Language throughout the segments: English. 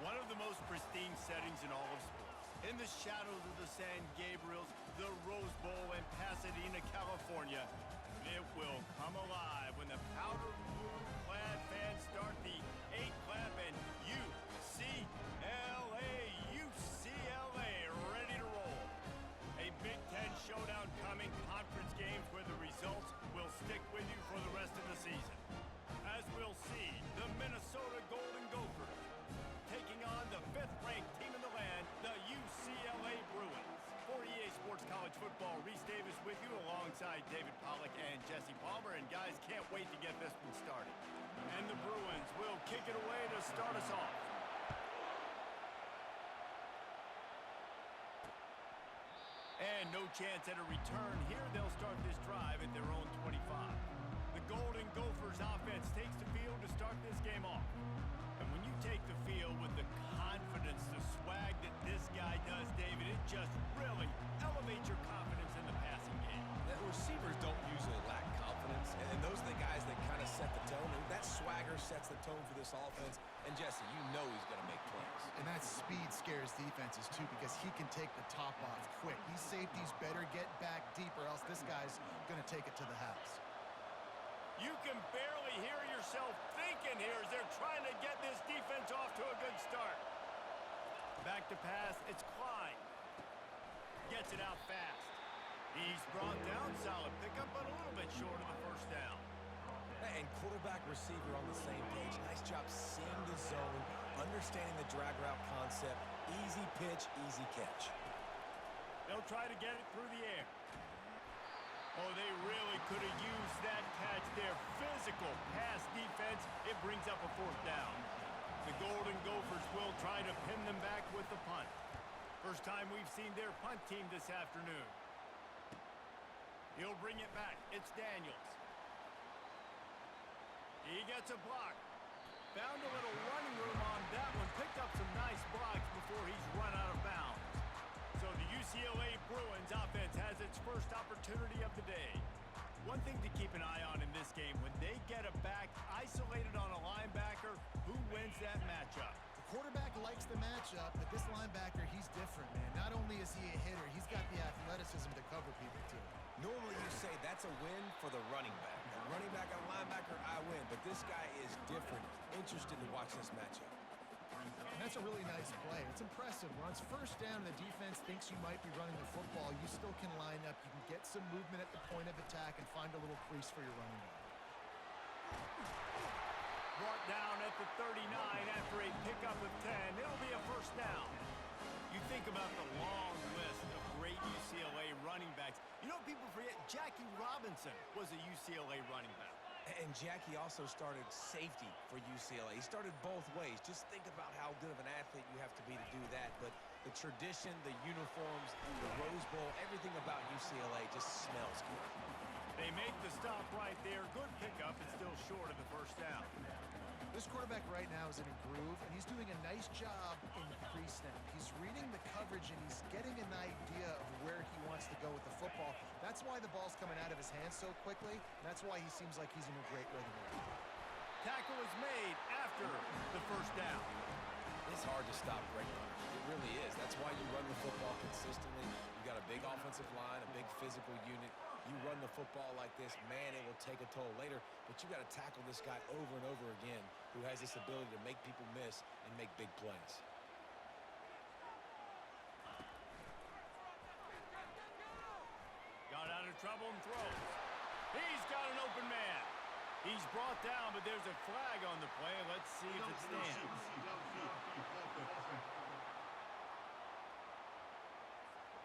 One of the most pristine settings in all of sports. In the shadows of the San Gabriels, the Rose Bowl in Pasadena, California, it will come alive when the powder blue-clad fans start the 8-clap and UCLA, ready to roll. A Big Ten showdown coming, conference games where the results will stick with you for the rest of the season. As we'll see, the Minnesota Golden Gophers taking on the 5th-ranked team in the land, the UCLA Bruins. For EA Sports College Football, Reese Davis with you alongside David Pollack and Jesse Palmer. And guys, can't wait to get this one started. And the Bruins will kick it away to start us off. And no chance at a return here. They'll start this drive at their own 25. The Golden Gophers offense takes the field to start this game off. And when you take the field with the confidence, the swag that this guy does, David, it just really elevates your confidence in the passing game. The receivers don't usually lack confidence, and those are the guys that kind of set the tone. And that swagger sets the tone for this offense. And Jesse, you know he's going to make plays. And that speed scares defenses, too, because he can take the top off quick. These safeties better get back deep, or else this guy's going to take it to the house. You can barely hear yourself thinking here as they're trying to get this defense off to a good start. Back to pass, it's Klein. Gets it out fast. He's brought down, solid pickup, but a little bit short of the first down. And quarterback receiver on the same page. Nice job seeing the zone, understanding the drag route concept. Easy pitch, easy catch. They'll try to get it through the air. Oh, they really could have used that catch there. Physical pass defense. It brings up a 4th down. The Golden Gophers will try to pin them back with the punt. First time we've seen their punt team this afternoon. He'll bring it back. It's Daniels. He gets a block. Found a little running room on that one. Picked up some nice blocks before he's run out of bounds. So the UCLA Bruins offense has its first opportunity of the day. One thing to keep an eye on in this game, when they get a back isolated on a linebacker, who wins that matchup? The quarterback likes the matchup, but this linebacker, he's different, man. Not only is he a hitter, he's got the athleticism to cover people, too. Normally you say that's a win for the running back. A running back on linebacker, I win. But this guy is different. Interested to watch this matchup. And that's a really nice play. It's impressive. When it's first down and the defense thinks you might be running the football, you still can line up. You can get some movement at the point of attack and find a little crease for your running back. Brought down at the 39 after a pickup of 10. It'll be a first down. You think about the long list of great UCLA running backs. You know, people forget Jackie Robinson was a UCLA running back. And Jackie also started safety for UCLA. He started both ways. Just think about how good of an athlete you have to be to do that. But the tradition, the uniforms, the Rose Bowl, everything about UCLA just smells good. They make the stop right there. Good pickup. It's still short of the first down. This quarterback right now is in a groove, and he's doing a nice job in pre-snap. He's reading the coverage, and he's getting an idea of where he wants to go with the football. That's why the ball's coming out of his hands so quickly. That's why he seems like he's in a great rhythm. Tackle is made after the first down. It's hard to stop great runners. It really is. That's why you run the football consistently. You got a big offensive line, a big physical unit. You run the football like this, man, it will take a toll later. But you got to tackle this guy over and over again who has this ability to make people miss and make big plays. Got out of trouble and throws. He's got an open man. He's brought down, but there's a flag on the play. Let's see if it stands.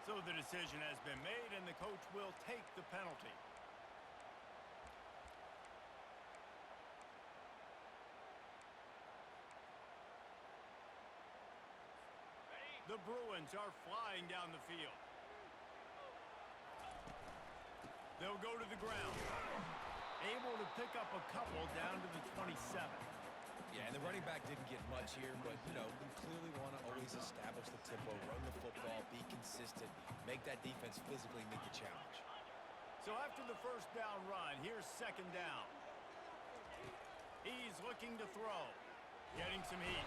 So the decision has been made, and the coach will take the penalty. The Bruins are flying down the field. They'll go to the ground. Able to pick up a couple down to the 27. Yeah, and the running back didn't get much here, but, you know, you clearly want to always establish the tempo, run the football, be consistent, make that defense physically meet the challenge. So after the first down run, here's second down. He's looking to throw. Getting some heat.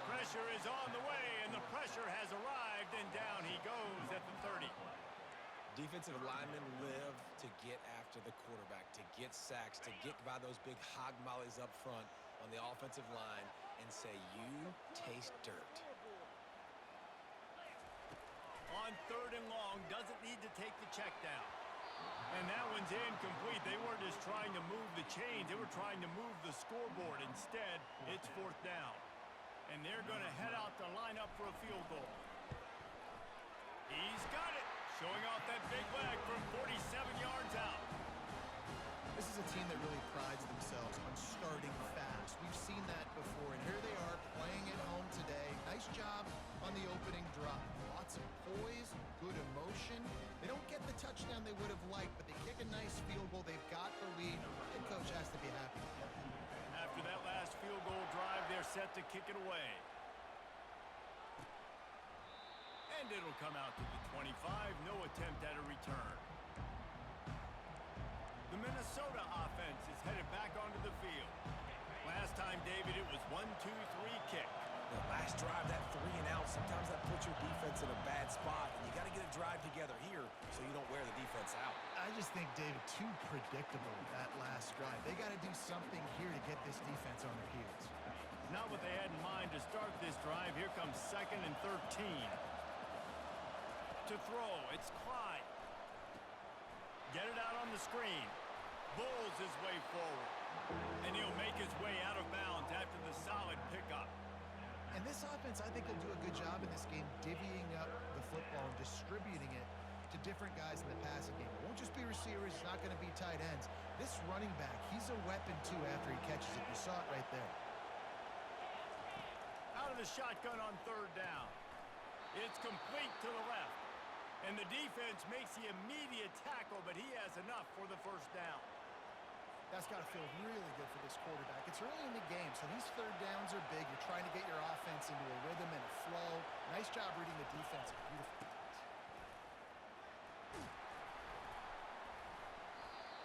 Pressure is on the way, and the pressure has arrived, and down he goes at the 30. Defensive linemen live to get after the quarterback, to get sacks, to get by those big hog mollies up front on the offensive line and say, you taste dirt. On 3rd and long, doesn't need to take the check down. And that one's incomplete. They weren't just trying to move the chains. They were trying to move the scoreboard. Instead, it's 4th down. And they're going to head out to line up for a field goal. He's got it. Showing off that big leg from 47 yards out. This is a team that really prides themselves on starting fast. We've seen that before, and here they are playing at home today. Nice job on the opening drive. Lots of poise, good emotion. They don't get the touchdown they would have liked, but they kick a nice field goal. They've got the lead. Head coach has to be happy. After that last field goal drive, they're set to kick it away. And it'll come out to the 25. No attempt at a return. The Minnesota offense is headed back onto the field. Last time, David, it was 1-2-3 kick. The last drive, that 3 and out, sometimes that puts your defense in a bad spot. And you got to get a drive together here so you don't wear the defense out. I just think, David, too predictable that last drive. They got to do something here to get this defense on their heels. Not what they had in mind to start this drive. Here comes 2nd and 13. To throw, it's Clyde. Get it out on the screen. Bulls his way forward. And he'll make his way out of bounds after the solid pickup. And this offense, I think, will do a good job in this game divvying up the football and distributing it to different guys in the passing game. It won't just be receivers. It's not going to be tight ends. This running back, he's a weapon, too, after he catches it. You saw it right there. Out of the shotgun on 3rd down. It's complete to the left. And the defense makes the immediate tackle, but he has enough for the 1st down. That's got to feel really good for this quarterback. It's early in the game, so these 3rd downs are big. You're trying to get your offense into a rhythm and a flow. Nice job reading the defense. Beautiful.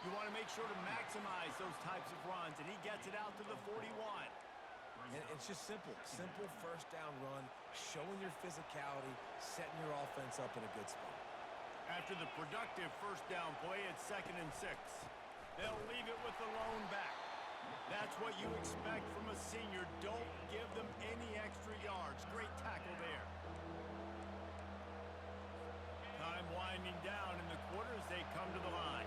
You want to make sure to maximize those types of runs, and he gets it out to the 41. And it's just simple. Simple 1st down run, showing your physicality, setting your offense up in a good spot. After the productive 1st down play, it's 2nd and 6. They'll leave it with the lone back. That's what you expect from a senior. Don't give them any extra yards. Great tackle there. Time winding down in the quarter as they come to the line.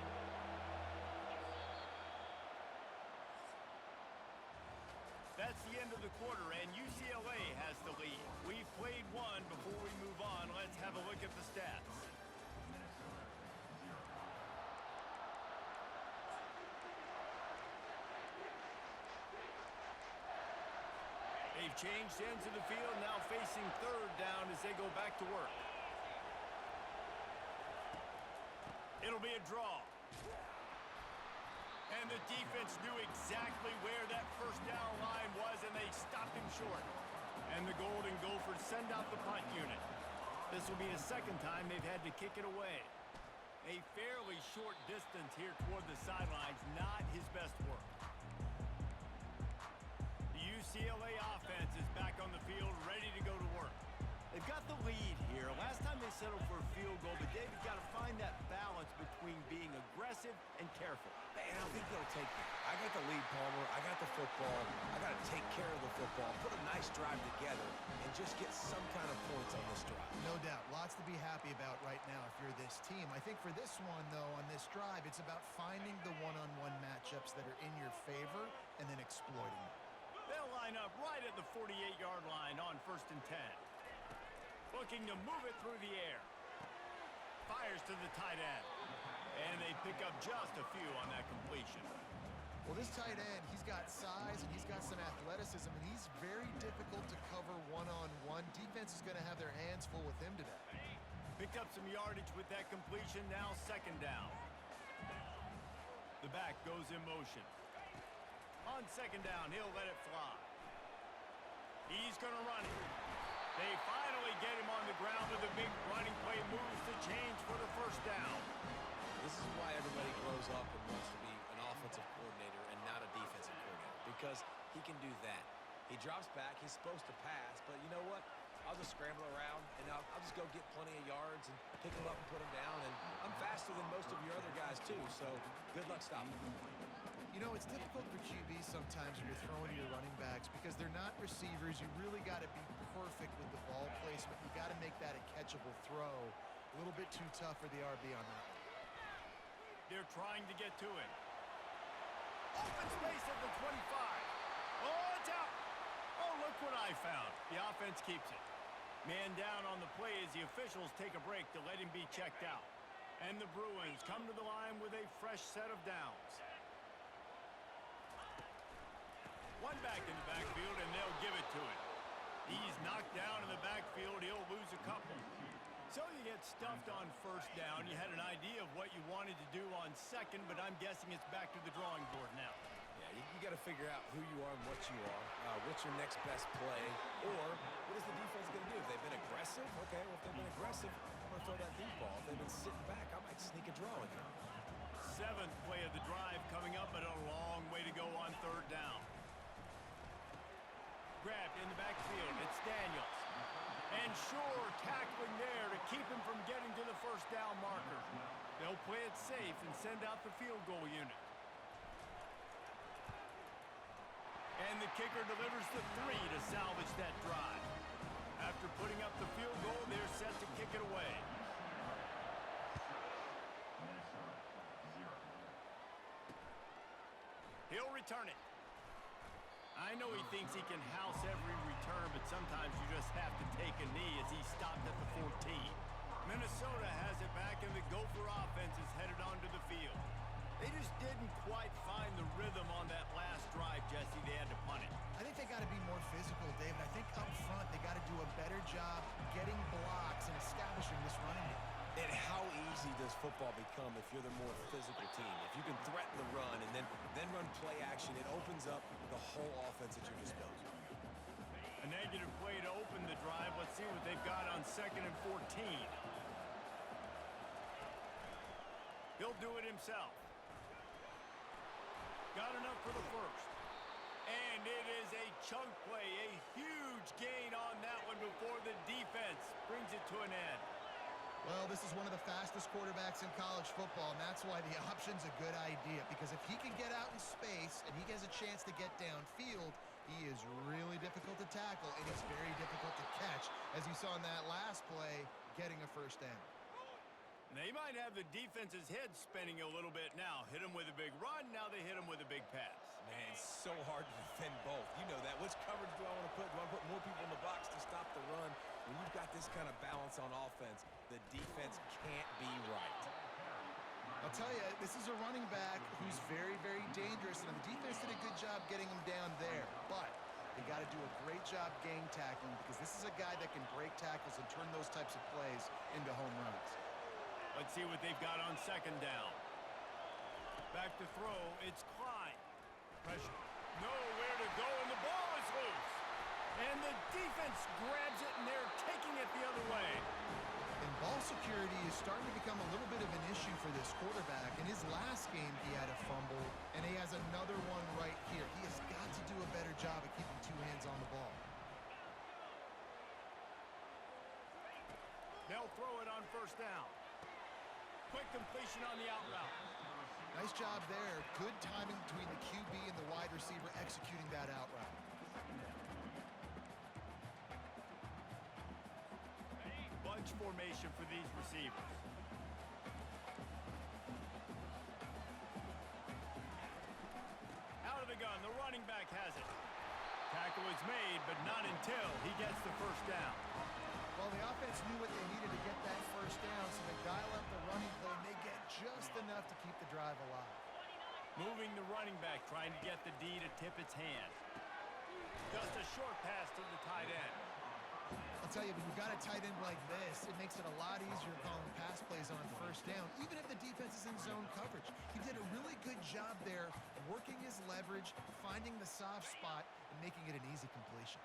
That's the end of the quarter, and UCLA has the lead. We've played one. Before we move on, let's have a look at the stats. They've changed ends of the field, now facing 3rd down as they go back to work. It'll be a draw. And the defense knew exactly where that 1st down line was, and they stopped him short. And the Golden Gophers send out the punt unit. This will be the 2nd time they've had to kick it away. A fairly short distance here toward the sidelines, not his best work. The UCLA offense is back on the field, ready to go to work. They've got the lead here. Last time they settled for a field goal, but David's got to find that balance between being aggressive and careful. And I think they'll take that. I got the lead, Palmer. I got the football. I got to take care of the football, put a nice drive together, and just get some kind of points on this drive. No doubt. Lots to be happy about right now if you're this team. I think for this one, though, on this drive, it's about finding the one-on-one matchups that are in your favor and then exploiting them. They'll line up right at the 48-yard line on 1st and 10. Looking to move it through the air. Fires to the tight end. And they pick up just a few on that completion. Well, this tight end, he's got size and he's got some athleticism, and he's very difficult to cover one-on-one. Defense is going to have their hands full with him today. Picked up some yardage with that completion, now 2nd down. The back goes in motion. On 2nd down, he'll let it fly. He's going to run it. They finally get him on the ground with a big running play, moves the chains for the 1st down. This is why everybody grows up and wants to be an offensive coordinator and not a defensive coordinator, because he can do that. He drops back. He's supposed to pass, but you know what? I'll just scramble around, and I'll just go get plenty of yards and pick him up and put him down. And I'm faster than most of your other guys, too, so good luck stopping him. You know, it's difficult for QBs sometimes when you're throwing to your running backs because they're not receivers. You really got to be perfect with the ball placement. You got to make that a catchable throw. A little bit too tough for the RB on that one. They're trying to get to it. Open space at the 25. Oh, it's out. Oh, look what I found. The offense keeps it. Man down on the play as the officials take a break to let him be checked out. And the Bruins come to the line with a fresh set of downs. One back in the backfield, and they'll give it to him. He's knocked down in the backfield. He'll lose a couple. So you get stuffed on first down. You had an idea of what you wanted to do on second, but I'm guessing it's back to the drawing board now. Yeah, you got to figure out who you are and what you are. What's your next best play? Or what is the defense going to do? If they've been aggressive, okay, well, if they've been aggressive, I'm going to throw that deep ball. If they've been sitting back, I might sneak a draw in here. Seventh play of the drive coming up, but a long way to go on third down. Grabbed in the backfield. It's Daniels. And sure, tackling there to keep him from getting to the first down marker. They'll play it safe and send out the field goal unit. And the kicker delivers the 3 to salvage that drive. After putting up the field goal, they're set to kick it away. He'll return it. I know he thinks he can house every return, but sometimes you just have to take a knee as he stopped at the 14. Minnesota has it back, and the Gopher offense is headed onto the field. They just didn't quite find the rhythm on that last drive, Jesse. They had to punt it. I think they got to be more physical, David. I think up front they got to do a better job getting blocks and establishing this running game. And how easy does football become if you're the more physical team? If you can threaten the run and then run play action, it opens up the whole offense at your disposal. A negative play to open the drive. Let's see what they've got on 2nd and 14. He'll do it himself. Got enough for the first. And it is a chunk play, a huge gain on that one before the defense brings it to an end. Well, this is one of the fastest quarterbacks in college football, and that's why the option's a good idea. Because if he can get out in space and he has a chance to get downfield, he is really difficult to tackle, and it's very difficult to catch, as you saw in that last play, getting a first down. They might have the defense's head spinning a little bit now. Hit him with a big run, now they hit him with a big pass. Man, it's so hard to defend both. You know that. Which coverage do I want to put? Do I put more people in the box to stop the run? When you've got this kind of balance on offense, the defense can't be right. I'll tell you, this is a running back who's very, very dangerous, and the defense did a good job getting him down there. But they got to do a great job gang tackling because this is a guy that can break tackles and turn those types of plays into home runs. Let's see what they've got on 2nd down. Back to throw, it's Klein. Pressure. Nowhere to go, and the ball is loose. And the defense grabs it, and they're taking it the other way. And ball security is starting to become a little bit of an issue for this quarterback. In his last game, he had a fumble, and he has another one right here. He has got to do a better job of keeping 2 hands on the ball. They'll throw it on 1st down. Quick completion on the out route. Nice job there. Good timing between the QB and the wide receiver executing that out route. Bunch formation for these receivers. Out of the gun, the running back has it. Tackle is made, but not until he gets the first down. Well, the offense knew what they needed to get that first down, so they dial up the running play, and they get just enough to keep the drive alive. Moving the running back, trying to get the D to tip its hand. Just a short pass to the tight end. I'll tell you, when you've got a tight end like this, it makes it a lot easier calling pass plays on 1st down, even if the defense is in zone coverage. He did a really good job there, working his leverage, finding the soft spot, and making it an easy completion.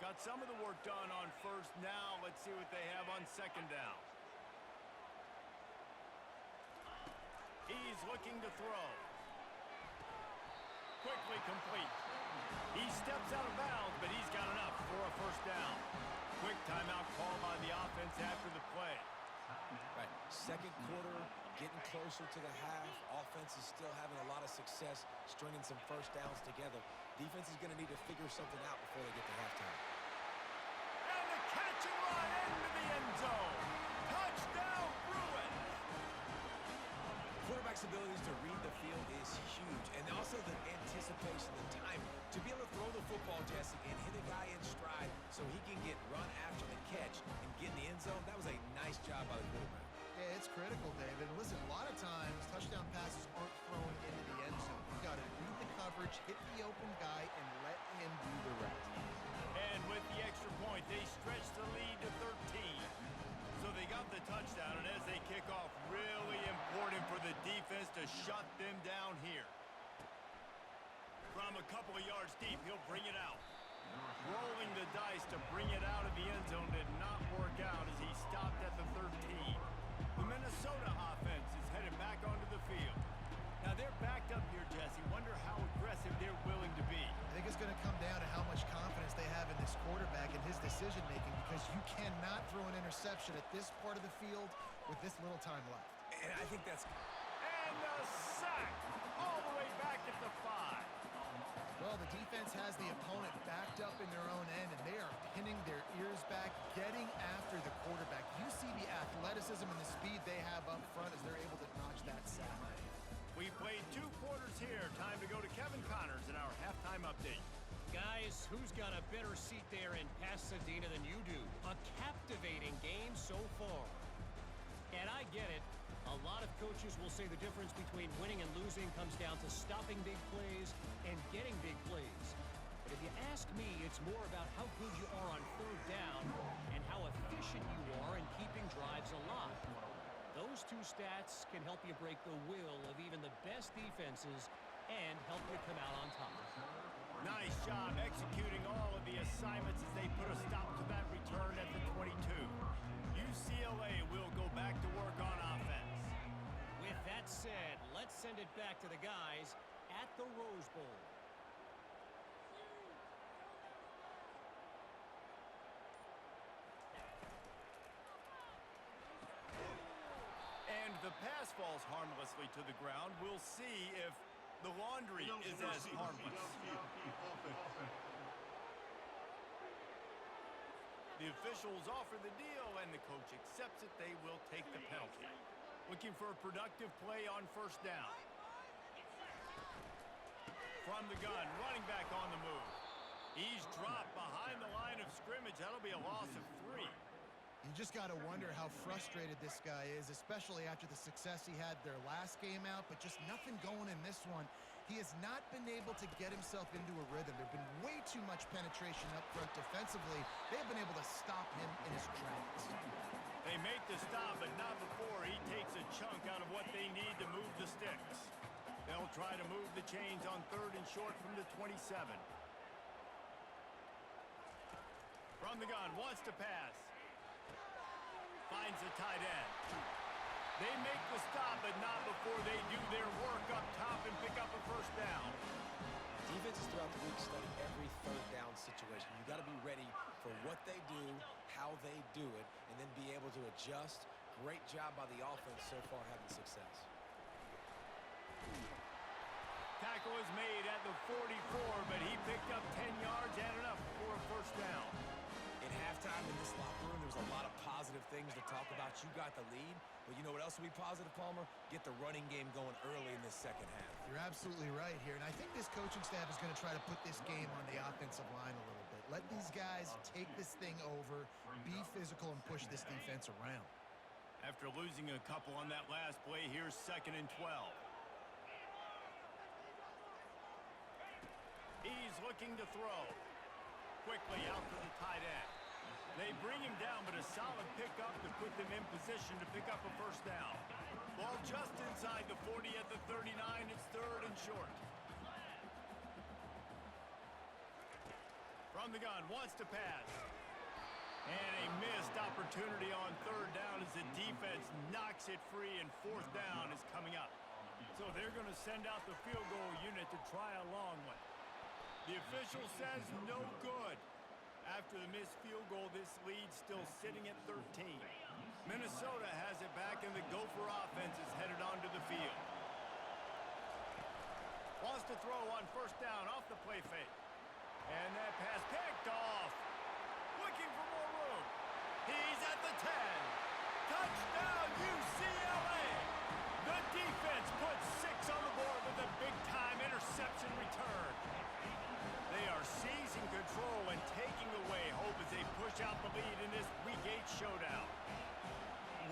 Got some of the work done on 1st. Now let's see what they have on 2nd down. He's looking to throw. Quickly complete. He steps out of bounds, but he's got enough for a first down. Quick timeout call by the offense after the play. Right, second quarter, getting closer to the half. Offense is still having a lot of success stringing some first downs together. Defense is going to need to figure something out before they get to halftime. And the catch and run into the end zone. Touchdown, Bruins! Quarterback's abilities to read the field is huge, and also the anticipation, the time to be able to throw the football, Jesse, and hit a guy in stride so he can get run after the catch and get in the end zone. That was a nice job by the quarterback. Yeah, it's critical, David. Listen, a lot of times touchdown passes aren't thrown into the end zone. You got to read the coverage, hit the open guy, and let him do the rest. And with the extra point, they stretch the lead to 13. So they got the touchdown, and as they kick off, really important for the defense to shut them down here. From a couple of yards deep, he'll bring it out. Rolling the dice to bring it out of the end zone did not work out as he stopped at the 13. The Minnesota offense is headed back onto the field. Now they're backed up here, Jesse. Wonder how aggressive they're willing to be. I think it's going to come down to how much confidence they have in this quarterback and his decision-making, because you cannot throw an interception at this part of the field with this little time left. And I think that's... And a sack all the way back at the 5. Well, the defense has the opponent backed up in their own end, and they are pinning their ears back, getting after the quarterback. You see the athleticism and the speed they have up front as they're able to notch that sack. We've played 2 quarters here. Time to go to Kevin Connors in our halftime update. Guys, who's got a better seat there in Pasadena than you do? A captivating game so far. And I get it. A lot of coaches will say the difference between winning and losing comes down to stopping big plays and getting big plays. But if you ask me, it's more about how good you are on third down and how efficient you are in keeping drives alive. Those 2 stats can help you break the will of even the best defenses and help you come out on top. Nice job executing all of the assignments as they put a stop to that return at the 22. UCLA will go back to work on offense. With that said, let's send it back to the guys at the Rose Bowl. And the pass falls harmlessly to the ground. We'll see if the laundry is as harmless. The officials offer the deal, and the coach accepts it. They will take the penalty. Looking for a productive play on first down. From the gun, running back on the move. He's dropped behind the line of scrimmage. That'll be a loss of 3. You just got to wonder how frustrated this guy is, especially after the success he had their last game out, but just nothing going in this one. He has not been able to get himself into a rhythm. There's been way too much penetration up front defensively. They've been able to stop him in his tracks. They make the stop, but not before he takes a chunk out of what they need to move the sticks. They'll try to move the chains on 3rd and short from the 27. From the gun, wants to pass. Finds the tight end. They make the stop, but not before they do their work up top and pick up a first down. Defenses throughout the week study every third down situation. You got to be ready for what they do, how they do it, and then be able to adjust. Great job by the offense so far having success. Tackle is made at the 44, but he picked up 10 yards and enough for a first down. At halftime in this locker room, there was a lot of positive things to talk about. You got the lead, but you know what else will be positive, Palmer? Get the running game going early in this second half. You're absolutely right here, and I think this coaching staff is going to try to put this game on the offensive line a little bit. Let these guys take this thing over, be physical, and push this defense around. After losing a couple on that last play, here's 2nd and 12. He's looking to throw. Quickly out to the tight end. They bring him down, but a solid pickup to put them in position to pick up a first down. Ball just inside the 40 at the 39. It's 3rd and short. From the gun, wants to pass. And a missed opportunity on 3rd down as the defense knocks it free, and 4th down is coming up. So they're going to send out the field goal unit to try a long one. The official says no good. After the missed field goal, this lead's still sitting at 13. Minnesota has it back, and the Gopher offense is headed onto the field. Wants to throw on first down off the play fake. And that pass picked off. Looking for more room. He's at the 10. Touchdown, UCLA! The defense puts 6 on the board with a big-time interception return. They are seizing control and taking away hope as they push out the lead in this Week 8 showdown.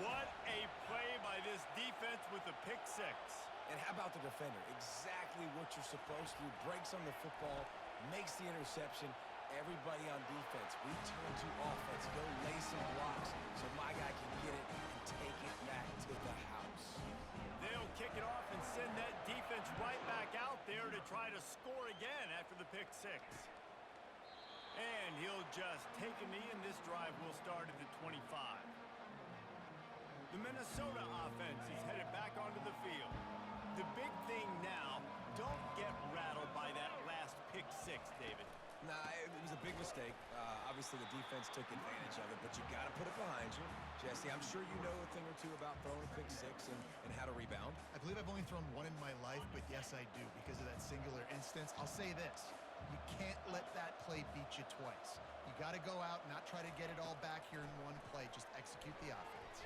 What a play by this defense with the pick 6. And how about the defender? Exactly what you're supposed to do. Breaks on the football, makes the interception. Everybody on defense, we turn to offense. Go lay some blocks so my guy can get it and take it back to the house. They'll kick it off and send that defense right back out there to try to score again after the pick 6. And he'll just take a knee, and this drive will start at the 25. The Minnesota offense is headed back onto the field. The big thing now, don't get rattled by that last pick 6, David. Nah, it was a big mistake. Obviously, the defense took advantage of it, but you got to put it behind you. Jesse, I'm sure you know a thing or two about throwing a pick 6 and how to rebound. I believe I've only thrown one in my life, but yes, I do because of that singular instance. I'll say this. You can't let that play beat you twice. You got to go out and not try to get it all back here in one play. Just execute the offense.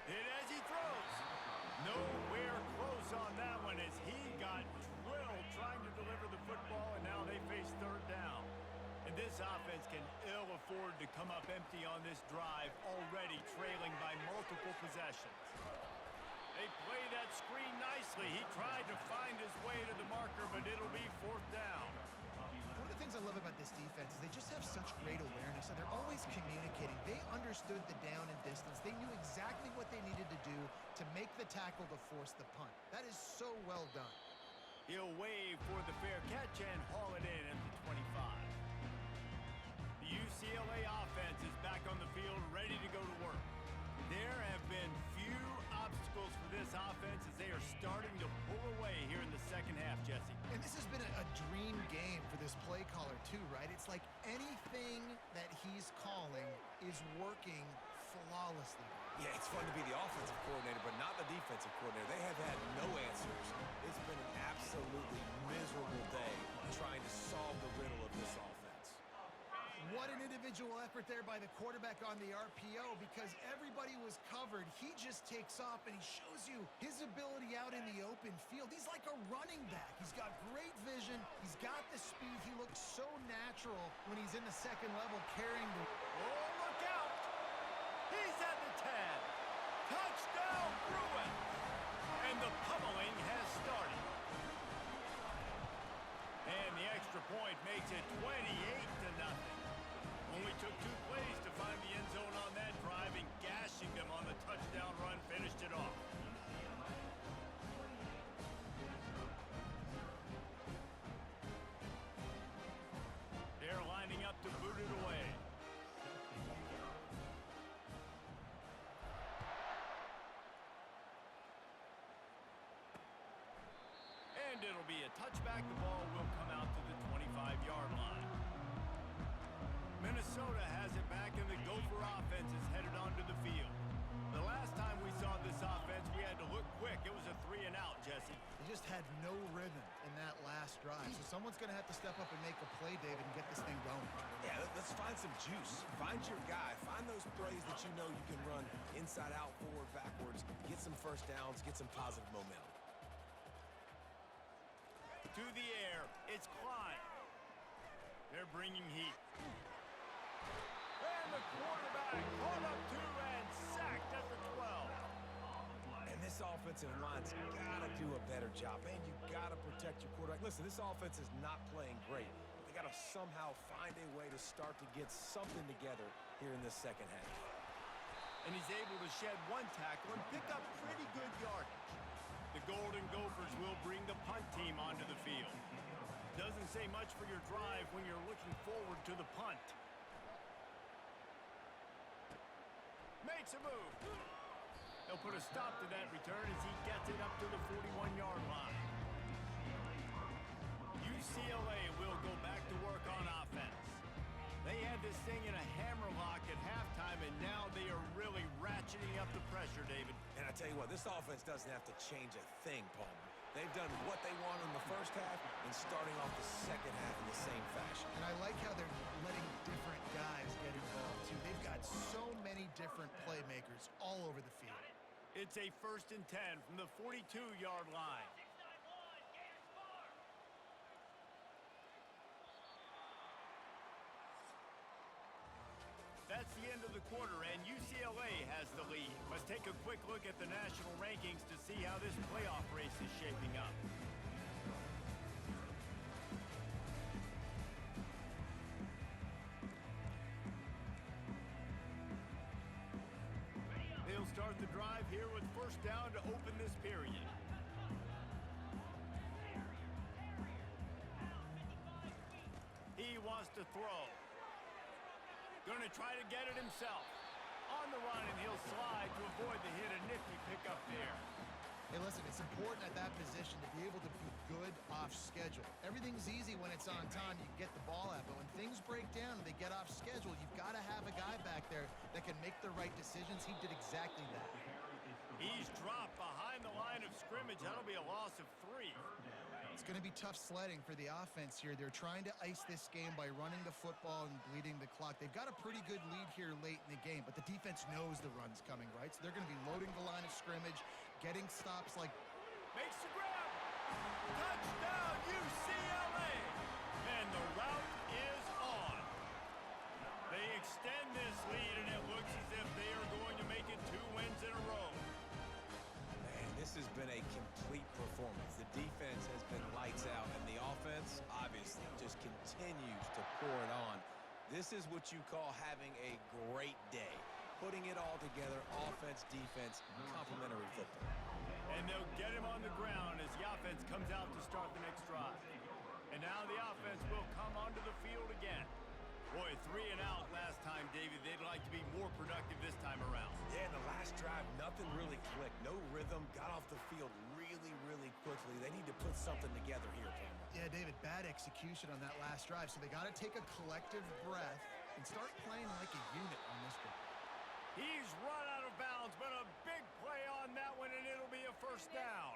Hit as he throws. Nowhere close on that one as he got drilled trying to deliver the football, and now they face third down. And this offense can ill afford to come up empty on this drive, already trailing by multiple possessions. They play that screen nicely. He tried to find his way to the marker, but it'll be fourth down. One of the things I love about this defense is they just have such great awareness, and they're always communicating. They understood the down and distance. They knew exactly what they needed to do to make the tackle to force the punt. That is so well done. He'll wave for the fair catch and haul it in at the 25. The UCLA offense is back on the field, ready to go to work. There have been few obstacles for this offense as they are starting to pull away here in the second half, Jesse. And this has been a dream game for this play caller, too, right? It's like anything that he's calling is working flawlessly. Yeah, it's fun to be the offensive coordinator, but not the defensive coordinator. They have had no answers. It's been an absolutely miserable day trying to solve the riddle of this offense. What an individual effort there by the quarterback on the RPO because everybody was covered. He just takes off and he shows you his ability out in the open field. He's like a running back. He's got great vision. He's got the speed. He looks so natural when he's in the second level carrying the... Oh, look out! He's at the 10. Touchdown, Bruins! And the pummeling has started. And the extra point makes it 28-0. Only took 2 plays to find the end zone on that drive, and gashing them on the touchdown run finished it off. They're lining up to boot it away. And it'll be a touchback. The ball will come out to the 25-yard line. Minnesota has it back, and the Gopher offense is headed onto the field. The last time we saw this offense, we had to look quick. It was a 3-and-out, Jesse. They just had no rhythm in that last drive. So someone's going to have to step up and make a play, David, and get this thing going. Yeah, let's find some juice. Find your guy. Find those plays that you know you can run inside out, forward, backwards. Get some first downs. Get some positive momentum. To the air. It's Klein. They're bringing heat. And the quarterback caught up to and sacked at the 12. And this offensive line's got to do a better job. Man, you got to protect your quarterback. Listen, this offense is not playing great. They got to somehow find a way to start to get something together here in this second half. And he's able to shed 1 tackle and pick up pretty good yardage. The Golden Gophers will bring the punt team onto the field. Doesn't say much for your drive when you're looking forward to the punt. Makes a move. He'll put a stop to that return as he gets it up to the 41-yard line. UCLA will go back to work on offense. They had this tell you what, this offense doesn't have to change a thing, Palmer. They've done what they want in the first half and starting off the second half in the same fashion. And I like how they're letting different guys get involved, too. They've got so many different playmakers all over the field. It's a 1st and 10 from the 42-yard line. That's the end of the quarter, and UCLA has the lead. Let's take a quick look at the national rankings to see how this playoff race is shaping up. They'll start the drive here with 1st down to open this period. He wants to throw. Going to try to get it himself. On the run, and he'll slide to avoid the hit. A nifty pickup there. Hey, listen, it's important at that position to be able to be good off schedule. Everything's easy when it's on time. You get the ball out. But when things break down and they get off schedule, you've got to have a guy back there that can make the right decisions. He did exactly that. He's dropped behind the line of scrimmage. That'll be a loss of 3. It's going to be tough sledding for the offense here. They're trying to ice this game by running the football and bleeding the clock. They've got a pretty good lead here late in the game, but the defense knows the run's coming, right? So they're going to be loading the line of scrimmage, getting stops like... Makes the grab. Touchdown, UCLA. And the route is on. They extend this lead, and it looks as if they are going to make it 2 wins in a row. This has been a complete performance. The defense has been lights out, and the offense, obviously, just continues to pour it on. This is what you call having a great day. Putting it all together, offense, defense, complementary football. And they'll get him on the ground as the offense comes out to start the next drive. And now the offense will come onto the field again. Boy, 3 and out last time, David. They'd like to be more productive this time around. Yeah, in the last drive, nothing really clicked. No rhythm. Got off the field really, really quickly. They need to put something together here, Palmer. Yeah, David, bad execution on that last drive. So they got to take a collective breath and start playing like a unit on this one. He's run out of bounds, but a big play on that one, and it'll be a 1st down.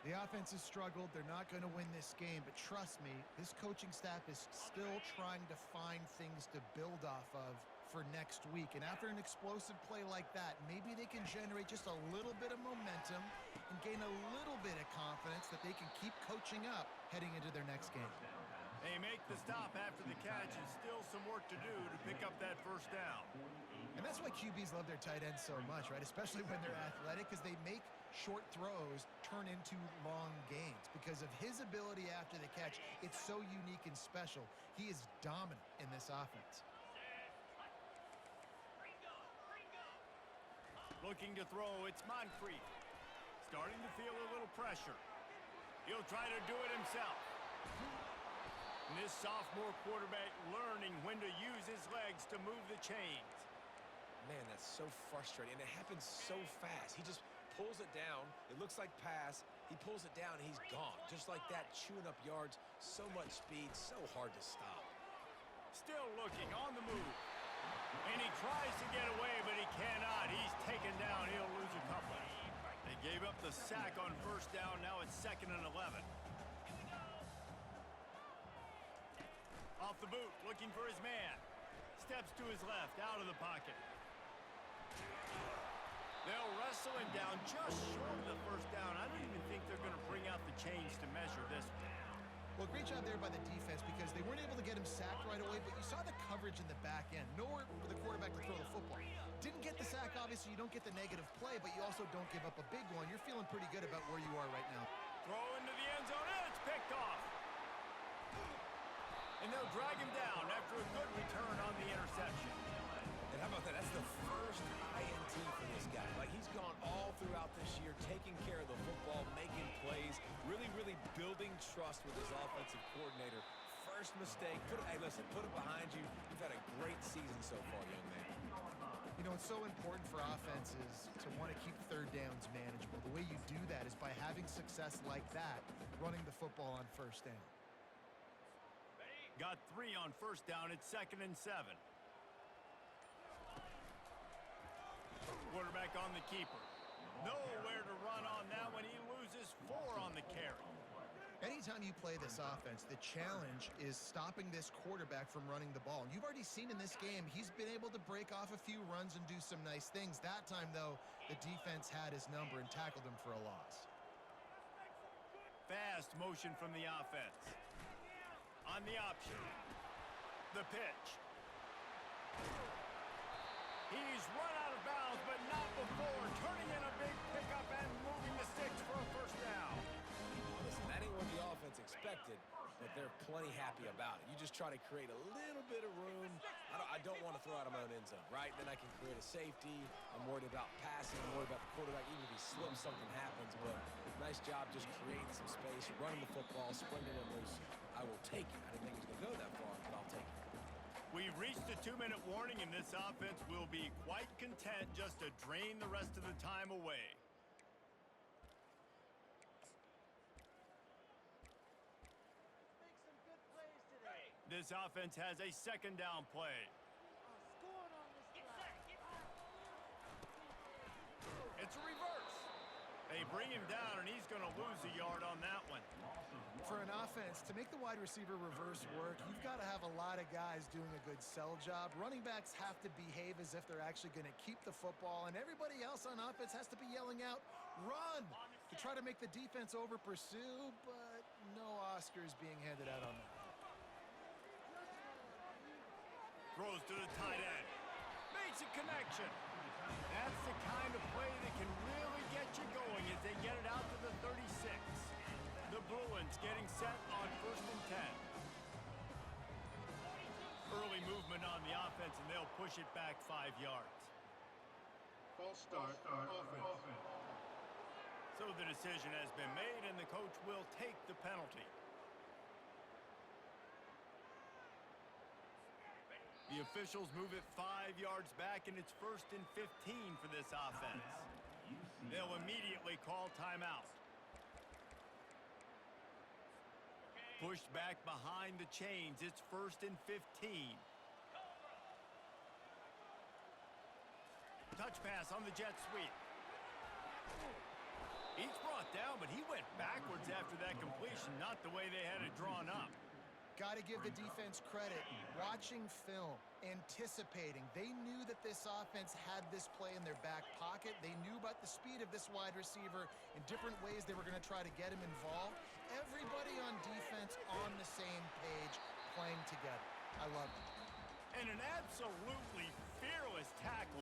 The offense has struggled. They're not going to win this game, but trust me, this coaching staff is still trying to find things to build off of for next week. And after an explosive play like that, maybe they can generate just a little bit of momentum and gain a little bit of confidence that they can keep coaching up heading into their next game. They make the stop after the catch, and still some work to do to pick up that 1st down. And that's why QBs love their tight ends so much, right? Especially when they're athletic, because they make short throws turn into long gains. Because of his ability after the catch, it's so unique and special. He is dominant in this offense. Looking to throw, it's Moncrief. Starting to feel a little pressure. He'll try to do it himself. And this sophomore quarterback learning when to use his legs to move the chains. Man, that's so frustrating, and it happens so fast. He just pulls it down. It looks like pass. He pulls it down, and he's gone. Just like that, chewing up yards. So much speed, so hard to stop. Still looking on the move. And he tries to get away, but he cannot. He's taken down. He'll lose a couple. They gave up the sack on 1st down. Now it's 2nd and 11. Off the boot, looking for his man. Steps to his left, out of the pocket. They'll wrestle him down just short of the 1st down. I don't even think they're going to bring out the chains to measure this one. Well, great job there by the defense because they weren't able to get him sacked right away, but you saw the coverage in the back end. Nowhere for the quarterback to throw the football. Didn't get the sack, obviously. You don't get the negative play, but you also don't give up a big one. You're feeling pretty good about where you are right now. Throw into the end zone, and it's picked off. And they'll drag him down after a good return on the interception. And how about that? That's the first INT for this guy. Like, he's gone all throughout this year, taking care of the football, making plays, really, really building trust with his offensive coordinator. First mistake. Hey, listen, put it behind you. You've had a great season so far, young man. You know, it's so important for offenses to want to keep 3rd downs manageable. The way you do that is by having success like that, running the football on 1st down. Got 3 on 1st down. It's 2nd and 7. Quarterback on the keeper. Nowhere to run on that when he loses 4 on the carry. Anytime you play this offense, the challenge is stopping this quarterback from running the ball. And you've already seen in this game, he's been able to break off a few runs and do some nice things. That time, though, the defense had his number and tackled him for a loss. Fast motion from the offense. On the option. The pitch. He's run out of bounds, but not before turning in a big pickup and moving the sticks for a first down. Listen, that ain't what the offense expected, but they're plenty happy about it. You just try to create a little bit of room. I don't want to throw out of my own end zone, right? Then I can create a safety. I'm worried about passing. I'm worried about the quarterback. Even if he slips, something happens. But nice job just creating some space, running the football, springing it loose. I will take it. I didn't think he was going to go that far, but I'll take it. We've reached the 2-minute warning, and this offense will be quite content just to drain the rest of the time away. This offense has a second down play. It's a reverse. They bring him down, and he's going to lose a yard on that one. For an offense, to make the wide receiver reverse work, you've got to have a lot of guys doing a good sell job. Running backs have to behave as if they're actually going to keep the football, and everybody else on offense has to be yelling out, "Run!" to try to make the defense over-pursue, but no Oscars being handed out on that. Throws to the tight end. Makes a connection. That's the kind of play that can really get you going as they get it out to the 36. The Bruins getting set on 1st and 10. Early movement on the offense, and they'll push it back 5 yards. False start, offense. So the decision has been made, and the coach will take the penalty. The officials move it 5 yards back, and it's 1st and 15 for this offense. They'll immediately call timeout. Pushed back behind the chains. It's 1st and 15. Touch pass on the jet sweep. He's brought down, but he went backwards after that completion, not the way they had it drawn up. Got to give the defense credit. Watching film, anticipating. They knew that this offense had this play in their back pocket. They knew about the speed of this wide receiver in different ways they were going to try to get him involved. Everybody on defense on the same page, playing together. I love it. And an absolutely